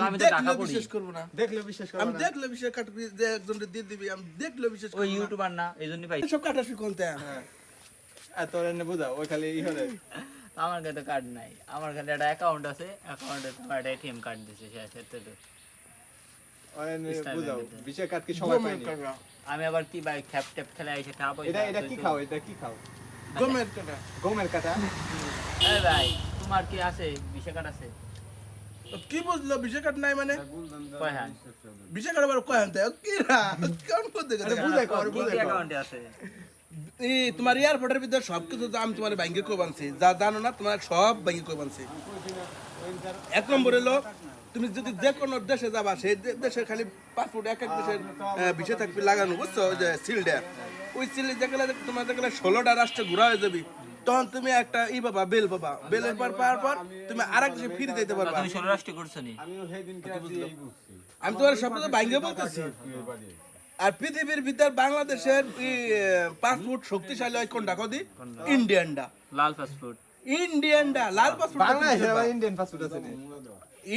আমি তো টাকা পড়ি। বিশ্বাস করব না। দেখলে বিশ্বাস করো আমি না। দেখলে বিশ্বাস কাটবি যে একজনকে দিয়ে দিবি, আমি দেখলে বিশ্বাস করব ওই না। ইউটিউবার না, এইজন্যই পাই। সব কাটাছি কোনতে? হ্যাঁ আর তোর এনে বুঝাও ওই খালি ই হলে আমার কাছে কার্ড নাই, আমার কাছে একটা অ্যাকাউন্ট আছে, অ্যাকাউন্টে তোমার একটা এটিএম কার্ড দিছে সেটা তো। ওর এনে Style বুঝাও এর বিষয় কাট কি সবাই পায়নি। আমি আবার কি ভাই খ্যাপ ট্যাপ খেলে এসে খাবো। এটা কি খাও, এটা কি খাও? গমের কাটা। গমের কাটা। এই ভাই তোমার কি আছে বিশে কার্ড আছে? কি বুঝলো বিষয় কাট নাই মানে? কয় হ্যাঁ বিষয় কাট আবার কয় আনতে কি রা কোন করতে আরে বুঝাই কর, বুঝাই কর। অ্যাকাউন্টে আছে। এই তোমার এয়ারপোর্টের ভিতরে সবকিছু তো আমি তোমার ব্যাংকে কই বানছি, যা জানো না তোমার সব ব্যাংকে কই বানছি। এক নম্বর হলো তুমি যদি যে কোনো দেশে যাবা সেই দেশের খালি পাসপোর্ট এক এক দেশের বিষয় থাকবে লাগানো, বুঝছো? ওই যে সিলটা, ওই সিল যেগুলো তোমার যেগুলো 16টা রাষ্ট্রে ঘোরা হয়ে যাবি, তখন তুমি একটা ই বাবা বেল বাবা, বেলের পর পাওয়ার পর তুমি আরেক দেশে ফিরে যেতে পারবা। তুমি 16 রাষ্ট্র করছো নি? আমিও সেই দিন কে এই বুঝছি। আমি তোমার সব কিছু ব্যাংকে বলতেছি। আর পৃথিবীর ভিতর বাংলাদেশের পাসপোর্ট শক্তিশালী হয় কোনটা কদি? ইন্ডিয়ানটা। লাল পাসপোর্ট। ইন্ডিয়ানটা লাল পাসপোর্ট। বাংলাদেশে আবার ইন্ডিয়ান পাসপোর্ট আছে নি?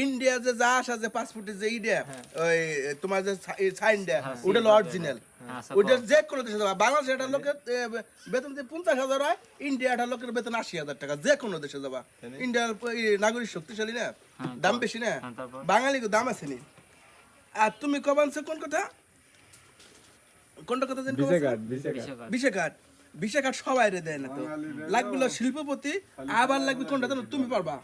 ইন্ডিয়া যে যা আসা যে পাসপোর্টে যে ইডিয়া ওই তোমার যে সাইনটা ওটা হলো অরিজিনাল। ওটা যে কোনো দেশে যাবা, বাংলাদেশে একটা লোকের বেতন যে 50,000 হয়, ইন্ডিয়া একটা লোকের বেতন 80,000 টাকা, যে কোনো দেশে যাবা। ইন্ডিয়ার নাগরিক শক্তিশালী না, দাম বেশি না, বাঙালি দাম আছে নি। আর তুমি কবানছে কোন কথা, কোনটা কথা জানি? Visa card. ভিসা কার্ড সবাই রে দেয় না তো, লাগবে হলো শিল্পপতি, আবার লাগবে কোনটা জানো? তুমি পারবা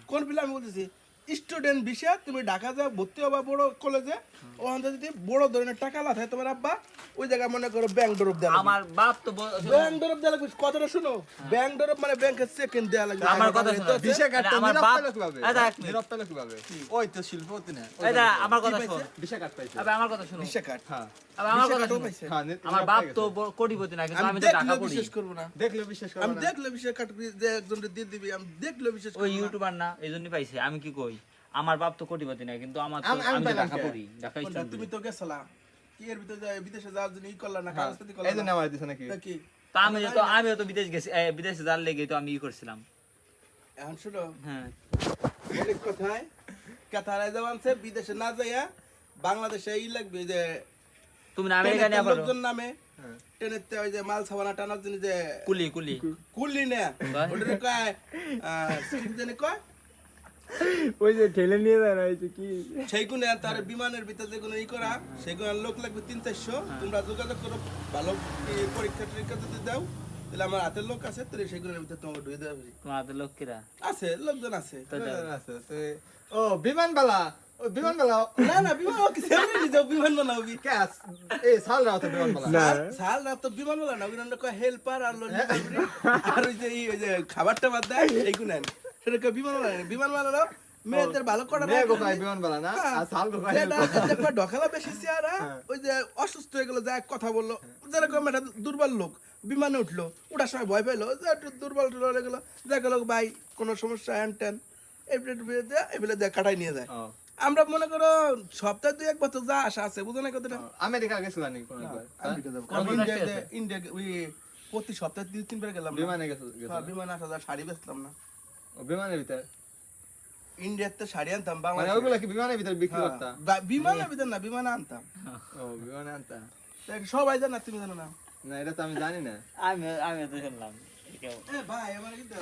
কোন পিলা? আমি বলতেছি স্টুডেন্ট ভিসা, তুমি ঢাকা যাও ভর্তি হবা বড় কলেজে, ওখান থেকে যদি বড় ধরনের টাকা লাগায় তোমার আব্বা, ওই জায়গায় মনে করো ব্যাংক ডরপ দেওয়া লাগবে। আমার বাপ তো ব্যাংক ডরপ দেওয়া লাগবে, কথাটা শুনো। ব্যাংক ডরপ মানে ব্যাংকের সেকেন্ড দেওয়া লাগবে। আমার কথা শোনো। বিষয় কাট তো আমার নিরব বাপ- পেলো কিভাবে? এই দেখ, নিরব পেলো কিভাবে? ওই তো শিল্পপতি না। এই দা আমার কথা শোন। বিষয় কাট পাইছে। আবে আমার কথা শোনো। Visa card. হ্যাঁ আবে আমার ভিসা কথা কার্ডও শোনো। পাইছে। হ্যাঁ আমার বাপ তো কোটিপতি না, কিন্তু আমি আমি তো টাকা দেখলে পড়ি। বিশ্বাস করবো না। দেখলে বিশ্বাস করো আমি না। দেখলে ভিসা কার্ড যে একজনকে দিয়ে দিবি, আমি দেখলে বিশ্বাস ওই করবো না। ইউটিউবার না, এইজন্যই পাইছে। আমি কি কই, আমার বাপ তো কোটিপতি না, কিন্তু আমার তো আমি আমি তো পাইলাম টাকা কে? পড়ি, ঢাকা কোনটা? স্টুডেন্ট। তুমি তো গেছলা কি এর ভিতরে বিদেশে যাওয়ার জন্য ই করলা না, হ্যাঁ, কাগজপাতি করলা এই জন্য না? আমার দিছে নাকি? তা কি তো আমিও তো বিদেশ গেছি, বিদেশে যাওয়ার লেগে তো আমি ই করছিলাম। এখন শুনো হ্যাঁ অনেক কথায় কাতারায় যাওয়ানছে, বিদেশে না যাইয়া বাংলাদেশে ই লাগবে যে তুমি না আমেরিকা নিয়ে ট্রেনের পারো। লোকজন নামে, হ্যাঁ। ট্রেনের ওই যে মাল সাবানা টানার জন্য যে কুলি কুলি না, বাহ। ওটা কয় কি জানি কয়, ওই যে ঠেলে নিয়ে যায় না, এই যে কি সেইগুলো তার বিমানের ভিতরে যেগুলো ই করা, সেগুলো লোক লাগবে 300-400। তোমরা যোগাযোগ করো, ভালো পরীক্ষা টরীক্ষা যদি দাও, তাহলে আমার হাতের লোক আছে, তাহলে সেগুলোর ভিতরে তোমাকে ঢুকে দেওয়া হবে। তোমার তো লোকেরা আছে লোকজন আছে। তো দাও। আছে তো ও বিমানবালা, ও বিমানবালা না না বিমান কি সেমনি নিজাও বিমান বানাবি ক্যাস এই সাল রাও তো বিমানবালা। না। সাল রাত তো বিমান বানা না, ওগুলো কয় হেল্পার আর ললিপপ আর ওই যে খাবারটা বাদ দেয় এইগুলো সেটা কয় বিমান বানা না। বিমান বানানো মেয়েদের ভালো করা মেয়ে গোকাই বিমানবালা না আর সাল গোকাই ঢকালা বেশি চেহারা, ওই যে অসুস্থ হয়ে গেল, যায় কথা বললো, যেরকম একটা দুর্বল লোক বিমানে উঠলো, ওটার সময় ভয় পেলো যে একটু দুর্বল হয়ে গেলো, দেখা গেলো ভাই কোনো সমস্যা হ্যান ট্যান এগুলো দেয় কাটাই নিয়ে যায়। আমরা মনে করো সপ্তাহে 2-1 বছর যা আশা আছে, বুঝো না কথাটা? আমেরিকা গেছিল নাকি কোন একবার? আমেরিকা যাবো। কোন কোন রাষ্ট্রে আছে? ইন্ডিয়া ওই প্রতি সপ্তাহে 2-3 বার গেলাম না। বিমানে গেছিল হ্যাঁ, বিমানে 8,000 শাড়ি বেচলাম না। ও বিমানের ভিতর ইন্ডিয়াতে শাড়ি আনতাম, মানে বাংলাদেশে ওগুলা কি বিমানের ভিতর বিক্রি করতা? বিমানের ভিতর না, বিমানে আনতাম। ও বিমানে আনতা? তা সবাই জানা, তুমি জানো না? না এটা তো আমি জানি না। আমি তো শুনলাম। ভাই আমার কিন্তু